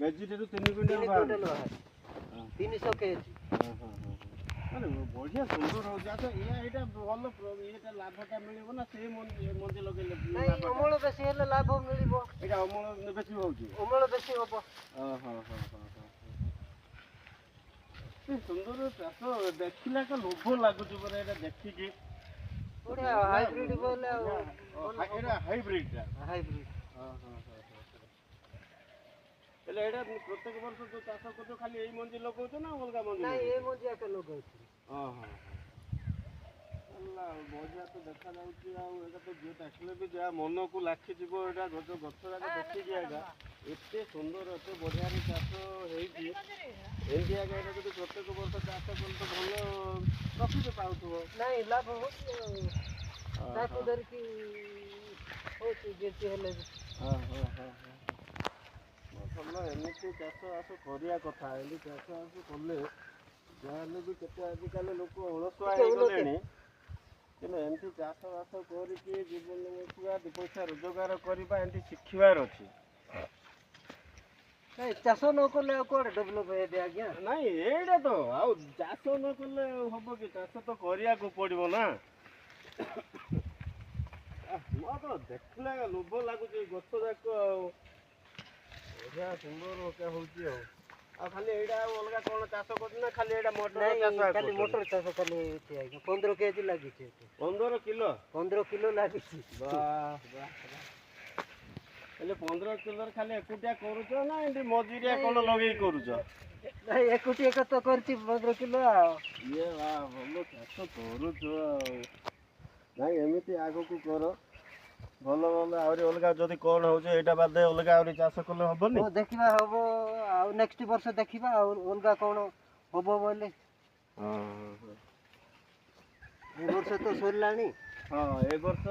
KG टे 3 quintal quintal बाहर 300 KG. ମାନେ ବଢିଆ ସୁନ୍ଦର ହଉଛି। ଆଚ୍ଛା ଏଇଟା ଭଲ ଏଇଟା ଲାଭଟା ମିଳିବ ନା ସେଇ ମଞ୍ଜି ଲଗେଇଲେ ନାଇଁ ଅମଳ ବେଶୀ ହେଲେ ଲାଭ ମିଳିବ। ଏଇଟା ଅମଳ ବେଶୀ ହଉଛି। ଅମଳ ବେଶୀ ହବ। ସୁନ୍ଦର ଚାଷ ଦେଖିଲା ଏକ ଲୋଭ ଲାଗୁଛି ପରା ଏଇଟା ଦେଖିକି। ବଢିଆ ହାଇବ୍ରିଡ ବୋଲେ ଏଇଟା ହାଇବ୍ରିଡଟା। ହାଇବ୍ରିଡ। ହେଲେ ଏଇଟା ପ୍ରତ୍ୟେକ ବର୍ଷ ଯୋଉ ଚାଷ କରୁଛ ଖାଲି ଏଇ ମଞ୍ଜି ଲଗାଉଛ ନା ଅଲଗା ମଞ୍ଜି? ନାଇଁ ଏ ମଞ୍ଜି ଏକା ଲଗାଉଛି। ହେଲା ବଢିଆ ତ ଦେଖାଯାଉଛି। ଆଉ ଏଇଟା ତ ଯିଏ ଦେଖିଲେ ବି ଯାହା ମନକୁ ଲାଖିଯିବ। ଏଇଟା ଗଛ ଯାକ ଦେଖିକି ଏଇଟା ଏତେ ସୁନ୍ଦର ଏତେ ବଢିଆରେ ଚାଷ ହେଇଛି। ଏମିତି ଆଜ୍ଞା ଏଇଟା ଯଦି ପ୍ରତ୍ୟେକ ବର୍ଷ ଚାଷ କଲେ ତ ଭଲ ପ୍ରଫିଟ୍ ପାଉଥିବ। ନାଇଁ ଲାଭ ହଉଛି ତାକୁ ଧରିକି ହଉଛି ଯେତେ ହେଲେ ବି। ଭଲ ଏମିତି ଚାଷ ବାସ କରିବା କଥା। ଏମିତି ଚାଷ ବାସ କଲେ ଯାହାହେଲେ ବି କେତେ ଆଜିକାଲି ଲୋକ ଅଳସୁଆ ହେଇଗଲେଣି। କିନ୍ତୁ ଏମିତି ଚାଷ ବାସ କରିକି ଜୀବନ ବଞ୍ଚିବା 2 ପଇସା ରୋଜଗାର କରିବା ଏମିତି ଶିଖିବାର ଅଛି। ନାଇଁ ଚାଷ ନ କଲେ ଆଉ କୁଆଡେ ଡେଭଲପ ହେବେ ଆଜ୍ଞା। ନାଇଁ ଏଇଟା ତ ଆଉ ଚାଷ ନ କଲେ ହବ କି? ଚାଷ ତ କରିବାକୁ ପଡିବ ନା। ମୋର ଦେଖିଲେ ଲୋଭ ଲାଗୁଛି ଗଛ ଯାକ ଆଉ ବଢିଆ ସୁନ୍ଦର ହଉଛି। ଆଉ ଖାଲି ଏଇଟା ଆଉ ଅଲଗା କଣ ଚାଷ କରୁଛୁ ନା ଖାଲି ଏଇଟା ମଟର ଚାଷ? ଖାଲି ମଟର ଚାଷ ଖାଲି ହେଇଛି ଆଜ୍ଞା। 15 କେଜି ଲାଗିଛି। 15 କିଲୋ? 15 କିଲୋ ଲାଗିଛି। ହେଲେ 15 କିଲୋରେ ଖାଲି ଏକୁଟିଆ କରୁଛ ନା ଏମିତି ମଜୁରିଆ କଣ ଲଗେଇ କରୁଛ? ନାଇଁ ଏକୁଟିଆ ତ କରିଛି 15 କିଲୋ ଆଉ। ଇଏ ଭଲ ଚାଷ କରୁଛ ଆଉ। ନାଇଁ ଏମିତି ଆଗକୁ କର। ଭଲ ଆହୁରି ଅଲଗା ଯଦି କଣ ହଉଛି ଏଇଟା ବାଦେ ଅଲଗା ଆହୁରି ଚାଷ କଲେ ହବନି? ହଉ ଦେଖିବା ହବ ଆଉ ନେକ୍ସଟ ବର୍ଷ ଦେଖିବା ଆଉ ଅଲଗା କଣ ହବ ବୋଲେ। ଏ ବର୍ଷ ତ ସରିଲାଣି। ଏ ବର୍ଷ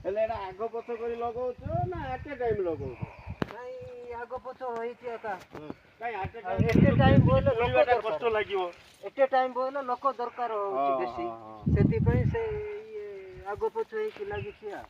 ହେଲେ ଏଇଟା ଆଗ ପଛ କରି ଲଗଉଛ ନା ଏଟେ ଟାଇମ ଲଗଉଛ? ନାଇଁ ଆଗ ପଛ ହେଇଛି ଏକା। ଏତେ ଟାଇମ ବୋଇଲେ କଷ୍ଟ ଲାଗିବ। ଏତେ ଟାଇମ ବୋଇଲେ ଲୋକ ଦରକାର ହଉଛି ବେଶୀ। ସେଥିପାଇଁ ସେ ଆଗ ପଛ ହେଇକି ଲାଗିଛି ଆଉ।